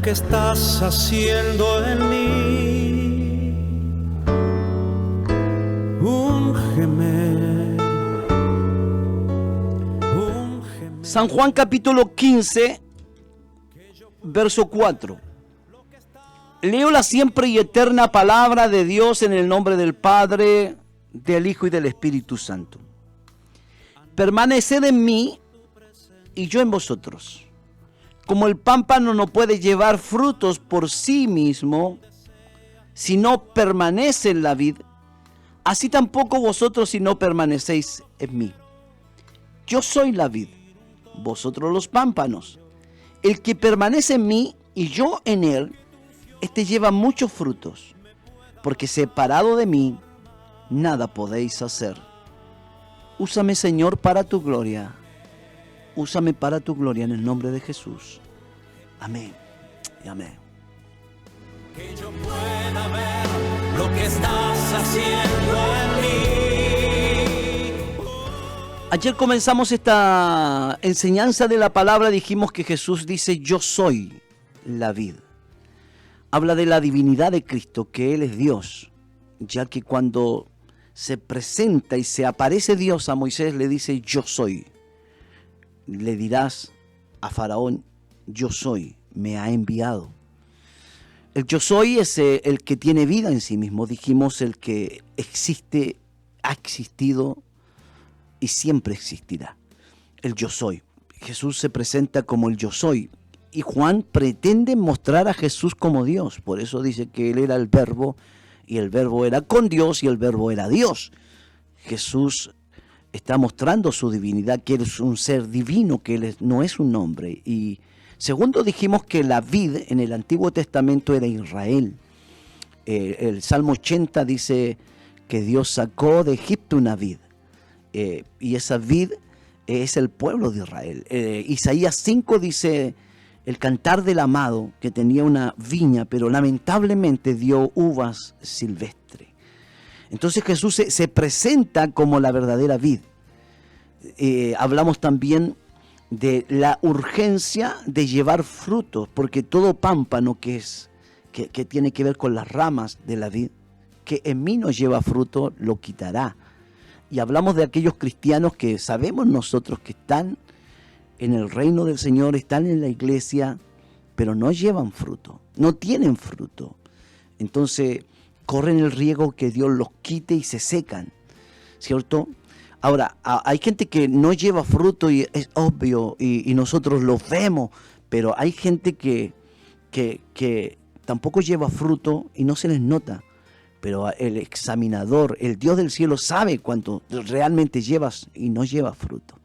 que estás haciendo en mí. Úngeme, úngeme. San Juan capítulo 15, verso 4. Leo la siempre y eterna palabra de Dios en el nombre del Padre, del Hijo y del Espíritu Santo. Permaneced en mí y yo en vosotros. Como el pámpano no puede llevar frutos por sí mismo si no permanece en la vid, así tampoco vosotros si no permanecéis en mí. Yo soy la vid, vosotros los pámpanos. El que permanece en mí y yo en él, este lleva muchos frutos, porque separado de mí, nada podéis hacer. Úsame, Señor, para tu gloria. Úsame para tu gloria en el nombre de Jesús. Amén y amén. Que yo pueda ver lo que estás haciendo en mí. Ayer comenzamos esta enseñanza de la palabra, dijimos que Jesús dice, yo soy la vid. Habla de la divinidad de Cristo, que Él es Dios, ya que cuando se presenta y se aparece Dios a Moisés, le dice, yo soy. Le dirás a Faraón, yo soy, me ha enviado. El yo soy es el que tiene vida en sí mismo, dijimos, el que existe, ha existido y siempre existirá. El yo soy. Jesús se presenta como el yo soy. Y Juan pretende mostrar a Jesús como Dios. Por eso dice que Él era el Verbo, y el Verbo era con Dios, y el Verbo era Dios. Jesús está mostrando su divinidad, que Él es un ser divino, que Él no es un hombre. Y segundo, dijimos que la vid en el Antiguo Testamento era Israel. El Salmo 80 dice que Dios sacó de Egipto una vid. Y esa vid es el pueblo de Israel. Isaías 5 dice, el cantar del amado, que tenía una viña, pero lamentablemente dio uvas silvestres. Entonces Jesús se presenta como la verdadera vid. Hablamos también de la urgencia de llevar frutos, porque todo pámpano que tiene que ver con las ramas de la vid, que en mí no lleva fruto, lo quitará. Y hablamos de aquellos cristianos que sabemos nosotros que están en el reino del Señor, están en la iglesia, pero no llevan fruto, no tienen fruto. Entonces corren el riesgo que Dios los quite y se secan, ¿cierto? Ahora, hay gente que no lleva fruto y es obvio, y nosotros lo vemos, pero hay gente que tampoco lleva fruto y no se les nota. Pero el examinador, el Dios del cielo, sabe cuánto realmente llevas y no llevas fruto.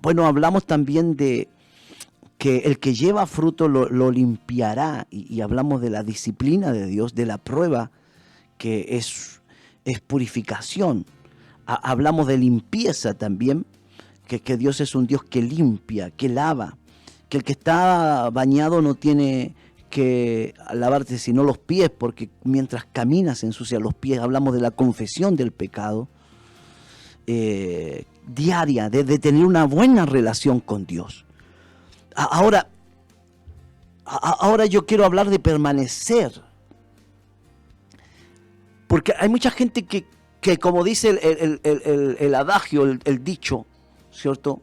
Bueno, hablamos también de que el que lleva fruto lo limpiará, y hablamos de la disciplina de Dios, de la prueba, que es purificación. Hablamos de limpieza también, que Dios es un Dios que limpia, que lava, que el que está bañado no tiene que lavarte sino los pies, porque mientras caminas se ensucia los pies. Hablamos de la confesión del pecado diaria, de tener una buena relación con Dios. Ahora yo quiero hablar de permanecer, porque hay mucha gente que como dice el adagio, el dicho, ¿cierto?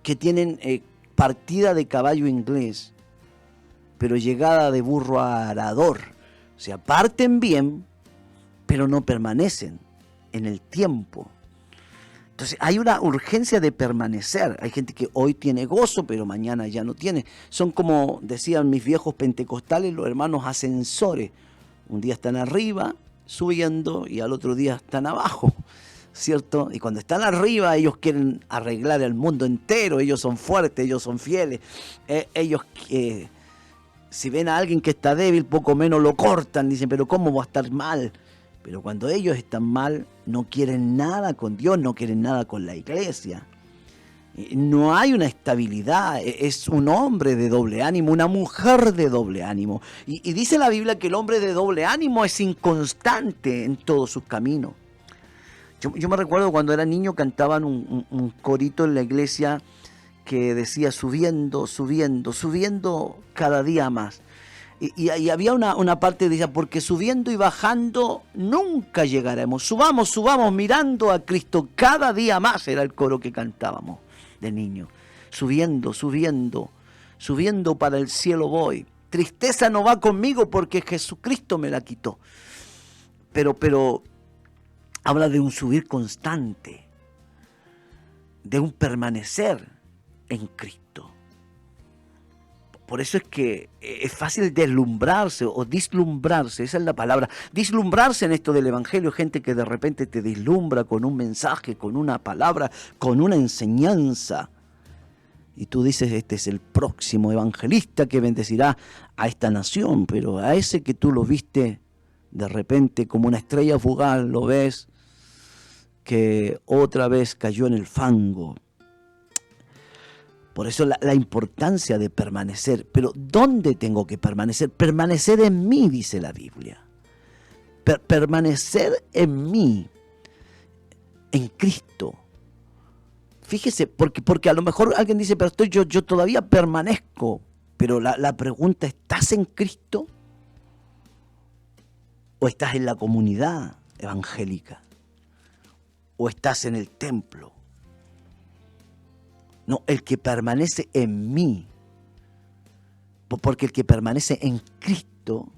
Que tienen partida de caballo inglés, pero llegada de burro arador. O sea, parten bien, pero no permanecen en el tiempo. Entonces hay una urgencia de permanecer. Hay gente que hoy tiene gozo, pero mañana ya no tiene. Son como decían mis viejos pentecostales, los hermanos ascensores. Un día están arriba, subiendo, y al otro día están abajo, ¿cierto? Y cuando están arriba, ellos quieren arreglar el mundo entero. Ellos son fuertes, ellos son fieles. Ellos si ven a alguien que está débil, poco menos lo cortan. Dicen, pero ¿cómo va a estar mal? Pero cuando ellos están mal, no quieren nada con Dios, no quieren nada con la iglesia. No hay una estabilidad, es un hombre de doble ánimo, una mujer de doble ánimo. Y dice la Biblia que el hombre de doble ánimo es inconstante en todos sus caminos. Yo me recuerdo cuando era niño, cantaban un corito en la iglesia que decía subiendo, subiendo, subiendo cada día más. Y había una parte que decía, porque subiendo y bajando nunca llegaremos. Subamos, subamos, mirando a Cristo cada día más, era el coro que cantábamos de niño. Subiendo, subiendo, subiendo para el cielo voy. Tristeza no va conmigo porque Jesucristo me la quitó. Pero habla de un subir constante, de un permanecer en Cristo. Por eso es que es fácil deslumbrarse o dislumbrarse, esa es la palabra, dislumbrarse en esto del Evangelio, gente que de repente te deslumbra con un mensaje, con una palabra, con una enseñanza. Y tú dices, este es el próximo evangelista que bendecirá a esta nación, pero a ese que tú lo viste de repente como una estrella fugaz, lo ves que otra vez cayó en el fango. Por eso la importancia de permanecer. Pero ¿dónde tengo que permanecer? Permanecer en mí, dice la Biblia. Permanecer en mí, en Cristo. Fíjese, porque a lo mejor alguien dice, pero yo todavía permanezco. Pero la pregunta, ¿estás en Cristo? ¿O estás en la comunidad evangélica? ¿O estás en el templo? No, el que permanece en mí, porque el que permanece en Cristo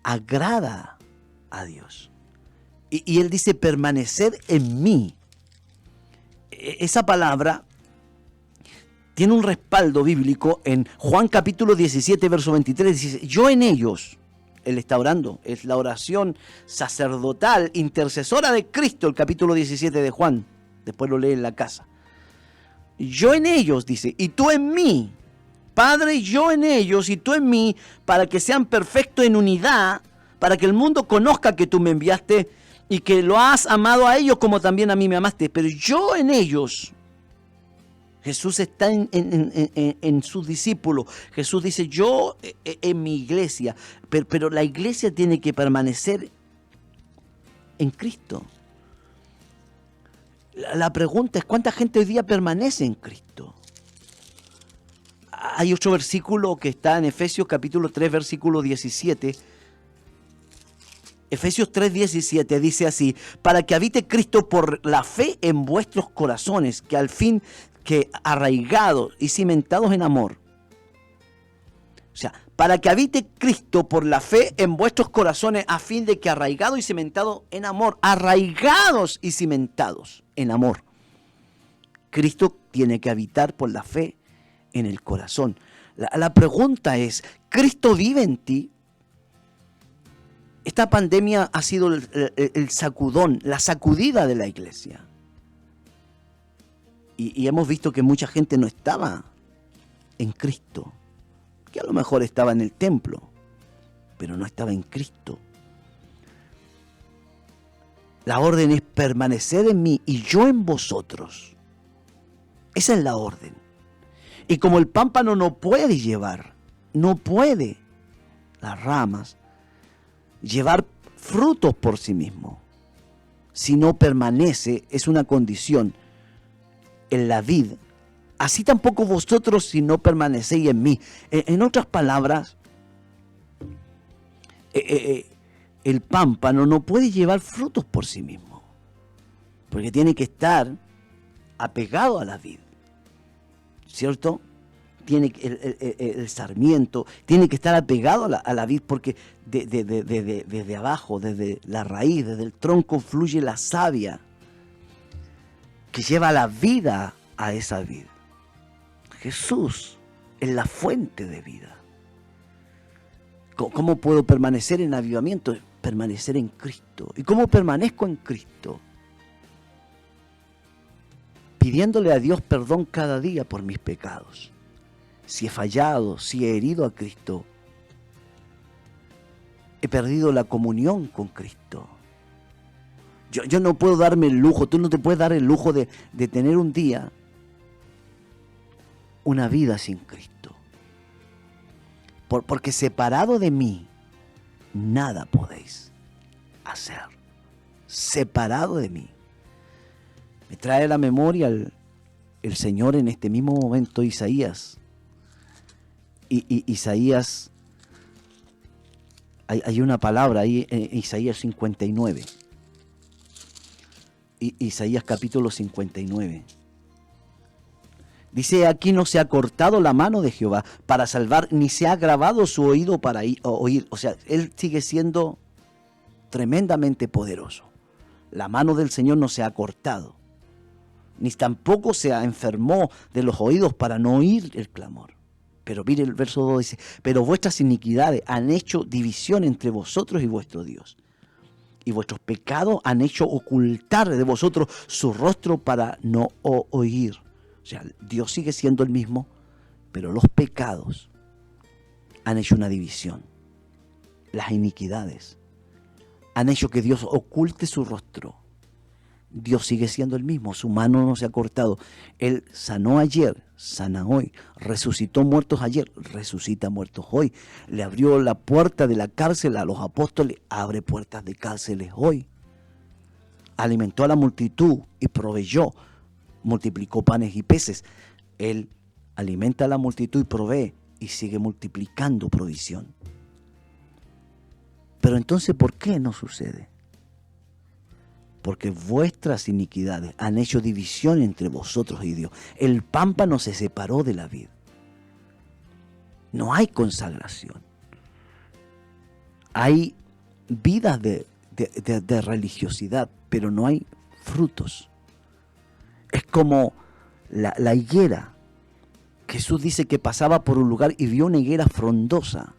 agrada a Dios. Y él dice permanecer en mí. Esa palabra tiene un respaldo bíblico en Juan capítulo 17, verso 23. Dice, yo en ellos, él está orando, es la oración sacerdotal, intercesora de Cristo, el capítulo 17 de Juan. Después lo lee en la casa. Yo en ellos, dice, y tú en mí. Padre, yo en ellos y tú en mí, para que sean perfectos en unidad, para que el mundo conozca que tú me enviaste y que lo has amado a ellos como también a mí me amaste. Pero yo en ellos, Jesús está en sus discípulos. Jesús dice, yo en mi iglesia, pero la iglesia tiene que permanecer en Cristo. La pregunta es, ¿cuánta gente hoy día permanece en Cristo? Hay otro versículo que está en Efesios capítulo 3, versículo 17. Efesios 3, 17 dice así, para que habite Cristo por la fe en vuestros corazones, que al fin que arraigados y cimentados en amor. O sea, para que habite Cristo por la fe en vuestros corazones, a fin de que arraigados y cimentados en amor, arraigados y cimentados en amor. Cristo tiene que habitar por la fe en el corazón. La pregunta es, ¿Cristo vive en ti? Esta pandemia ha sido el sacudón, la sacudida de la iglesia. Y hemos visto que mucha gente no estaba en Cristo, que a lo mejor estaba en el templo, pero no estaba en Cristo. La orden es permanecer en mí y yo en vosotros. Esa es la orden. Y como el pámpano no puede las ramas, llevar frutos por sí mismo. Si no permanece, es una condición en la vid. Así tampoco vosotros si no permanecéis en mí. En otras palabras, el pámpano no puede llevar frutos por sí mismo, porque tiene que estar apegado a la vid, ¿cierto? Tiene el sarmiento tiene que estar apegado a la vid, porque desde abajo, desde la raíz, desde el tronco fluye la savia que lleva la vida a esa vid. Jesús es la fuente de vida. ¿Cómo puedo permanecer en avivamiento? Permanecer en Cristo. ¿Y cómo permanezco en Cristo? Pidiéndole a Dios perdón cada día por mis pecados. Si he fallado, si he herido a Cristo, he perdido la comunión con Cristo. Yo no puedo darme el lujo, tú no te puedes dar el lujo de tener un día una vida sin Cristo. Porque separado de mí, nada podéis hacer. Separado de mí. Me trae a la memoria el Señor en este mismo momento, Isaías, Isaías, hay una palabra ahí en Isaías 59, Isaías capítulo 59. Dice, aquí no se ha cortado la mano de Jehová para salvar, ni se ha agravado su oído para oír. O sea, Él sigue siendo tremendamente poderoso. La mano del Señor no se ha cortado, ni tampoco se enfermó de los oídos para no oír el clamor. Pero mire el verso 2 dice, pero vuestras iniquidades han hecho división entre vosotros y vuestro Dios. Y vuestros pecados han hecho ocultar de vosotros su rostro para no oír. O sea, Dios sigue siendo el mismo, pero los pecados han hecho una división. Las iniquidades han hecho que Dios oculte su rostro. Dios sigue siendo el mismo, su mano no se ha cortado. Él sanó ayer, sana hoy. Resucitó muertos ayer, resucita muertos hoy. Le abrió la puerta de la cárcel a los apóstoles, abre puertas de cárceles hoy. Alimentó a la multitud y proveyó. Multiplicó panes y peces. Él alimenta a la multitud y provee y sigue multiplicando provisión. Pero entonces, ¿por qué no sucede? Porque vuestras iniquidades han hecho división entre vosotros y Dios. El pámpano se separó de la vid. No hay consagración. Hay vidas de religiosidad, pero no hay frutos. Es como la higuera. Jesús dice que pasaba por un lugar y vio una higuera frondosa.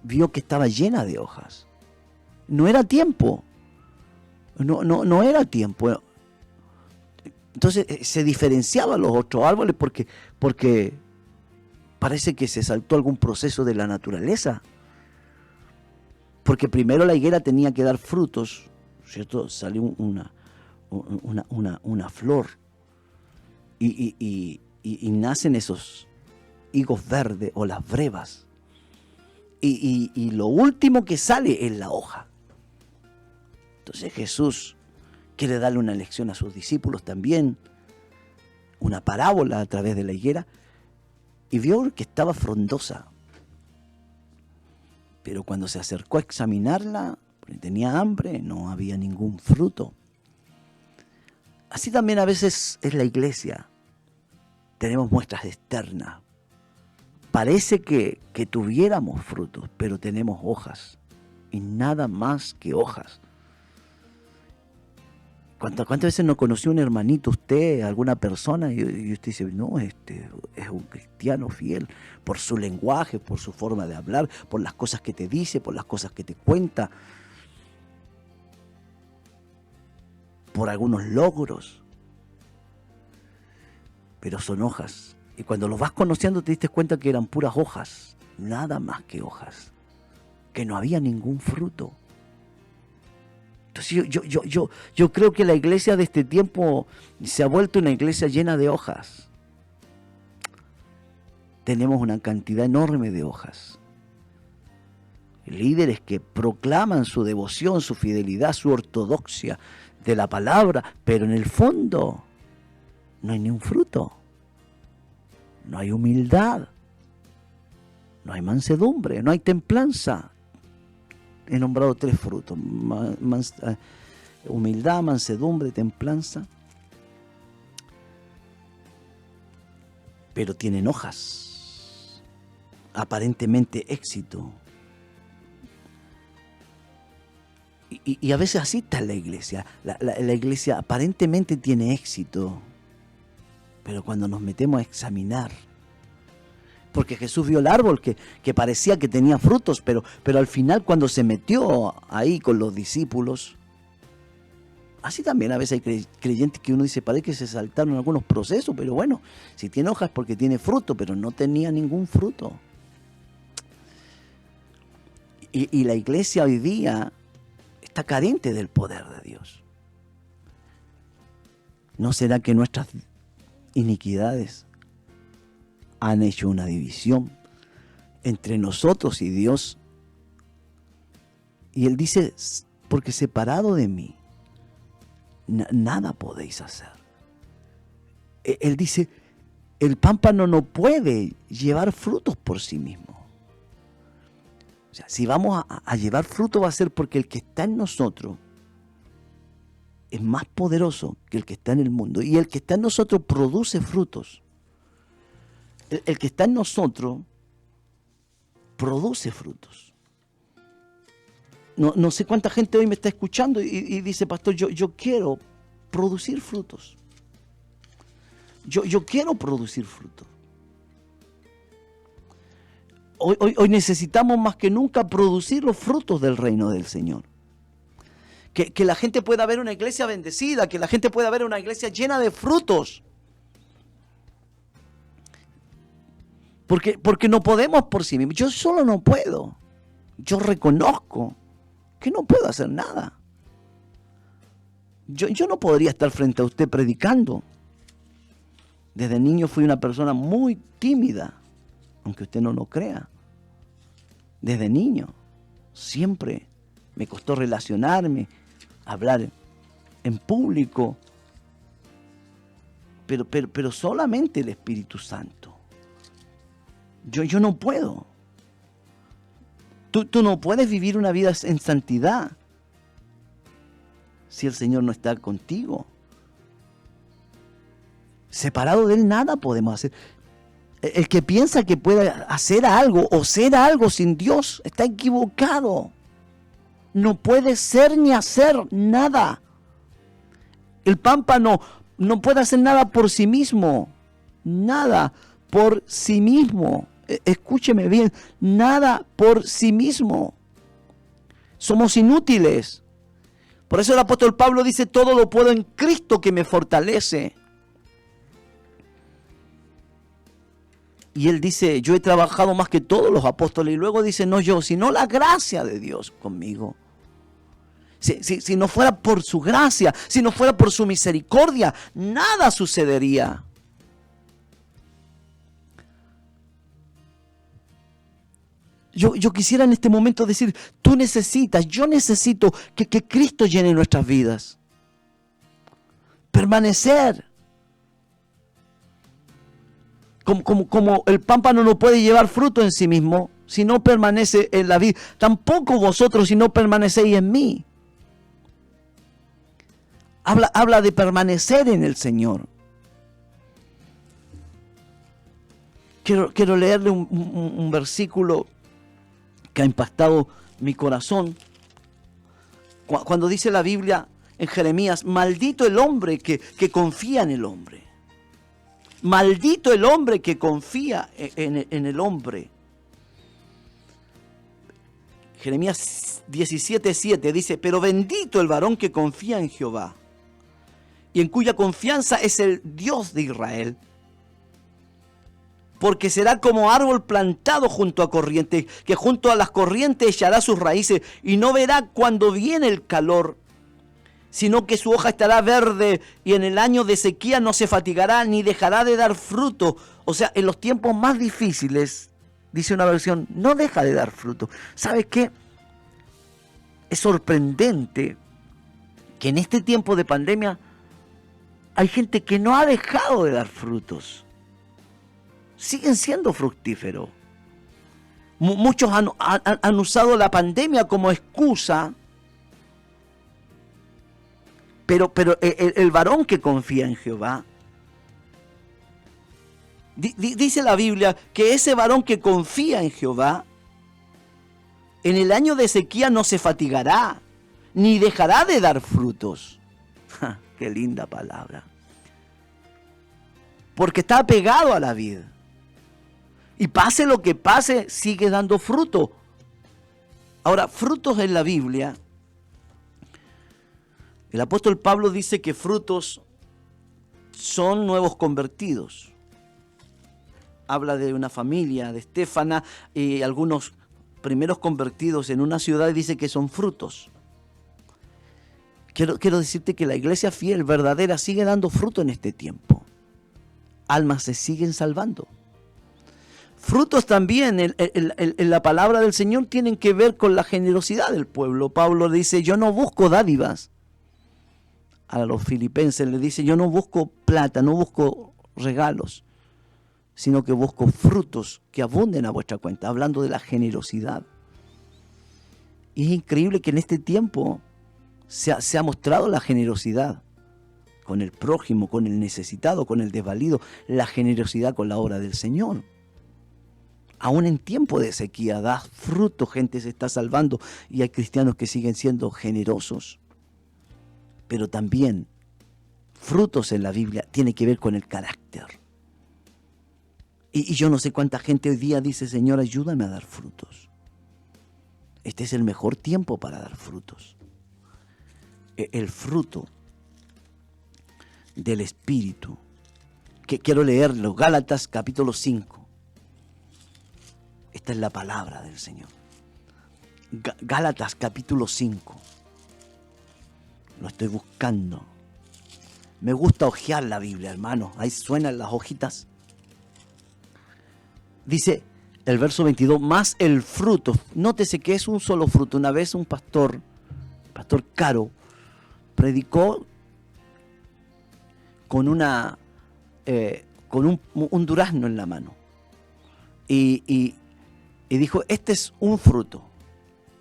Vio que estaba llena de hojas. No era tiempo. No era tiempo. Entonces se diferenciaban los otros árboles porque parece que se saltó algún proceso de la naturaleza. Porque primero la higuera tenía que dar frutos, ¿cierto? Salió una flor y nacen esos higos verdes o las brevas. Y lo último que sale es la hoja. Entonces Jesús quiere darle una lección a sus discípulos también, una parábola a través de la higuera, y vio que estaba frondosa. Pero cuando se acercó a examinarla, porque tenía hambre, no había ningún fruto. Así también a veces es la iglesia. Tenemos muestras externas. Parece que tuviéramos frutos, pero tenemos hojas. Y nada más que hojas. ¿Cuántas veces no conoció un hermanito usted, alguna persona, y usted dice, no, este es un cristiano fiel, por su lenguaje, por su forma de hablar, por las cosas que te dice, por las cosas que te cuenta, por algunos logros? Pero son hojas. Y cuando los vas conociendo te diste cuenta que eran puras hojas, nada más que hojas, que no había ningún fruto. Entonces yo creo que la iglesia de este tiempo se ha vuelto una iglesia llena de hojas. Tenemos una cantidad enorme de hojas. Líderes que proclaman su devoción, su fidelidad, su ortodoxia de la palabra, pero en el fondo no hay ni un fruto. No hay humildad. No hay mansedumbre, no hay templanza. He nombrado 3 frutos: humildad, mansedumbre, templanza. Pero tienen hojas, aparentemente éxito. Y a veces así está la iglesia. La iglesia aparentemente tiene éxito, pero cuando nos metemos a examinar, porque Jesús vio el árbol que parecía que tenía frutos, pero al final cuando se metió ahí con los discípulos, así también a veces hay creyentes que uno dice, parece que se saltaron algunos procesos, pero bueno, si tiene hojas es porque tiene fruto, pero no tenía ningún fruto. Y la iglesia hoy día está carente del poder de Dios. ¿No será que nuestras iniquidades han hecho una división entre nosotros y Dios? Y Él dice, porque separado de mí, nada podéis hacer. Él dice, el pámpano no puede llevar frutos por sí mismo. O sea, si vamos a llevar fruto va a ser porque el que está en nosotros es más poderoso que el que está en el mundo. Y el que está en nosotros produce frutos. El que está en nosotros produce frutos. No sé cuánta gente hoy me está escuchando y dice, pastor, yo quiero producir frutos. Yo quiero producir frutos. Hoy necesitamos más que nunca producir los frutos del reino del Señor. Que la gente pueda ver una iglesia bendecida, que la gente pueda ver una iglesia llena de frutos. Porque no podemos por sí mismos. Yo solo no puedo. Yo reconozco que no puedo hacer nada. Yo no podría estar frente a usted predicando. Desde niño fui una persona muy tímida, aunque usted no lo crea. Desde niño siempre me costó relacionarme, hablar en público, pero solamente el Espíritu Santo. Yo no puedo. Tú no puedes vivir una vida en santidad si el Señor no está contigo. Separado de Él nada podemos hacer. El que piensa que puede hacer algo o ser algo sin Dios está equivocado. No puede ser ni hacer nada. El pámpano no puede hacer nada por sí mismo. Nada por sí mismo. Escúcheme bien, nada por sí mismo. Somos inútiles. Por eso el apóstol Pablo dice, todo lo puedo en Cristo que me fortalece. Y él dice, yo he trabajado más que todos los apóstoles. Y luego dice, no yo, sino la gracia de Dios conmigo. Si no fuera por su gracia, si no fuera por su misericordia, nada sucedería. Yo quisiera en este momento decir, yo necesito que Cristo llene nuestras vidas. Permanecer. Como el pámpano no puede llevar fruto en sí mismo, si no permanece en la vid, tampoco vosotros si no permanecéis en mí. Habla de permanecer en el Señor. Quiero leerle un versículo que ha impactado mi corazón. Cuando dice la Biblia en Jeremías, maldito el hombre que confía en el hombre. Maldito el hombre que confía en el hombre. Jeremías 17:7 dice, pero bendito el varón que confía en Jehová y en cuya confianza es el Dios de Israel. Porque será como árbol plantado junto a corrientes, que junto a las corrientes echará sus raíces y no verá cuando viene el calor, sino que su hoja estará verde y en el año de sequía no se fatigará ni dejará de dar fruto. O sea, en los tiempos más difíciles, dice una versión, no deja de dar fruto. ¿Sabes qué? Es sorprendente que en este tiempo de pandemia hay gente que no ha dejado de dar frutos. Siguen siendo fructíferos. Muchos han usado la pandemia como excusa. Pero el varón que confía en Jehová, dice la Biblia que ese varón que confía en Jehová, en el año de sequía no se fatigará, ni dejará de dar frutos. ¡Ja! ¡Qué linda palabra! Porque está apegado a la vid. Y pase lo que pase, sigue dando fruto. Ahora, frutos en la Biblia, el apóstol Pablo dice que frutos son nuevos convertidos. Habla de una familia, de Estéfana y algunos primeros convertidos en una ciudad y dice que son frutos. Quiero decirte que la iglesia fiel, verdadera, sigue dando fruto en este tiempo. Almas se siguen salvando. Frutos también en la palabra del Señor tienen que ver con la generosidad del pueblo. Pablo dice, yo no busco dádivas. A los filipenses le dice, yo no busco plata, no busco regalos, sino que busco frutos que abunden a vuestra cuenta, hablando de la generosidad. Y es increíble que en este tiempo se ha mostrado la generosidad con el prójimo, con el necesitado, con el desvalido, la generosidad con la obra del Señor. Aún en tiempo de sequía da fruto, gente se está salvando y hay cristianos que siguen siendo generosos. Pero también frutos en la Biblia tiene que ver con el carácter. Y yo no sé cuánta gente hoy día dice, Señor, ayúdame a dar frutos. Este es el mejor tiempo para dar frutos. El fruto del Espíritu. Que quiero leerlo, Gálatas capítulo 5. Esta es la palabra del Señor. Gálatas capítulo 5. Lo estoy buscando. Me gusta hojear la Biblia, hermano. Ahí suenan las hojitas. Dice el verso 22, más el fruto. Nótese que es un solo fruto. Una vez un pastor Caro, predicó con un durazno en la mano. Y dijo, este es un fruto.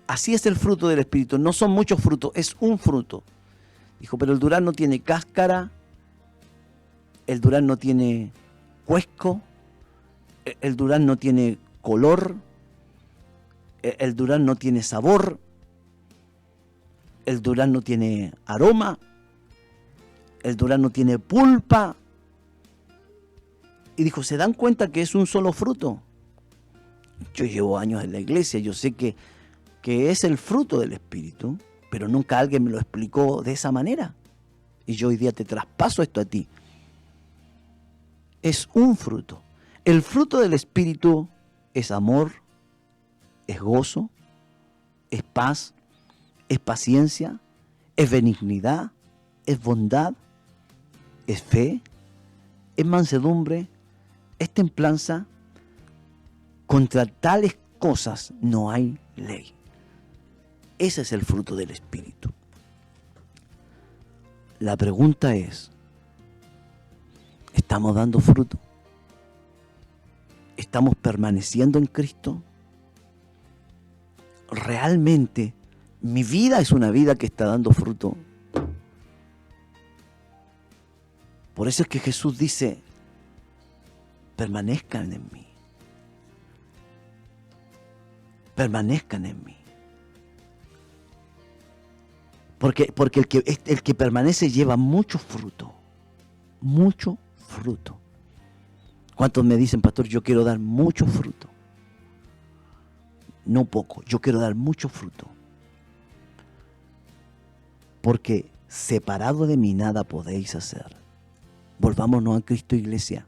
Así es el fruto del Espíritu. No son muchos frutos, es un fruto. Dijo, pero el durazno tiene cáscara, el durazno tiene cuesco, el durazno tiene color, el durazno tiene sabor, el durazno tiene aroma, el durazno tiene pulpa. Y dijo, ¿se dan cuenta que es un solo fruto? Yo llevo años en la iglesia, yo sé que es el fruto del Espíritu, pero nunca alguien me lo explicó de esa manera. Y yo hoy día te traspaso esto a ti. Es un fruto. El fruto del Espíritu es amor, es gozo, es paz, es paciencia, es benignidad, es bondad, es fe, es mansedumbre, es templanza. Contra tales cosas no hay ley. Ese es el fruto del Espíritu. La pregunta es, ¿estamos dando fruto? ¿Estamos permaneciendo en Cristo? ¿Realmente mi vida es una vida que está dando fruto? Por eso es que Jesús dice, permanezcan en mí. Permanezcan en mí. Porque el que permanece lleva mucho fruto. Mucho fruto. ¿Cuántos me dicen, pastor, yo quiero dar mucho fruto? No poco, yo quiero dar mucho fruto. Porque separado de mí nada podéis hacer. Volvámonos a Cristo, iglesia.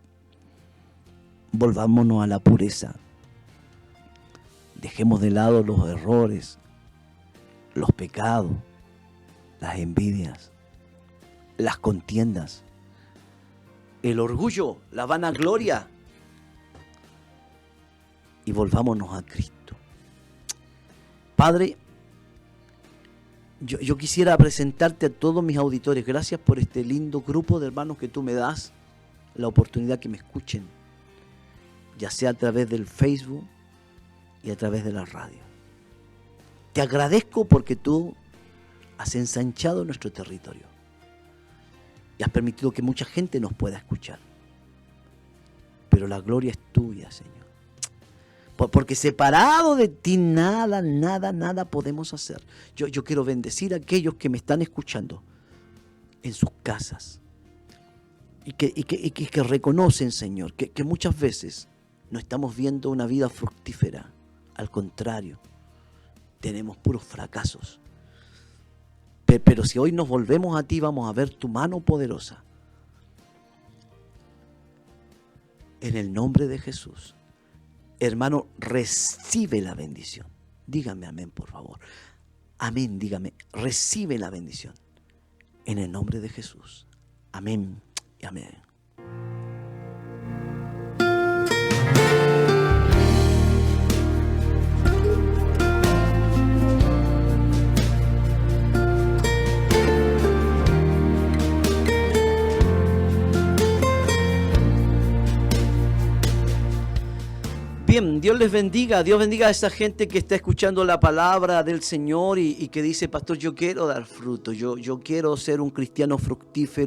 Volvámonos a la pureza. Dejemos de lado los errores, los pecados, las envidias, las contiendas, el orgullo, la vanagloria, y volvámonos a Cristo. Padre, yo quisiera presentarte a todos mis auditores. Gracias por este lindo grupo de hermanos que tú me das, la oportunidad que me escuchen, ya sea a través del Facebook y a través de la radio. Te agradezco porque tú has ensanchado nuestro territorio y has permitido que mucha gente nos pueda escuchar. Pero la gloria es tuya, Señor. Porque separado de ti nada podemos hacer. Yo quiero bendecir a aquellos que me están escuchando en sus casas y que reconocen, Señor, que muchas veces no estamos viendo una vida fructífera. Al contrario, tenemos puros fracasos. Pero si hoy nos volvemos a ti, vamos a ver tu mano poderosa. En el nombre de Jesús. Hermano, recibe la bendición. Dígame amén, por favor. Amén, dígame. Recibe la bendición. En el nombre de Jesús. Amén y amén. Bien, Dios bendiga a esa gente que está escuchando la palabra del Señor y que dice, pastor, yo quiero dar fruto, yo quiero ser un cristiano fructífero.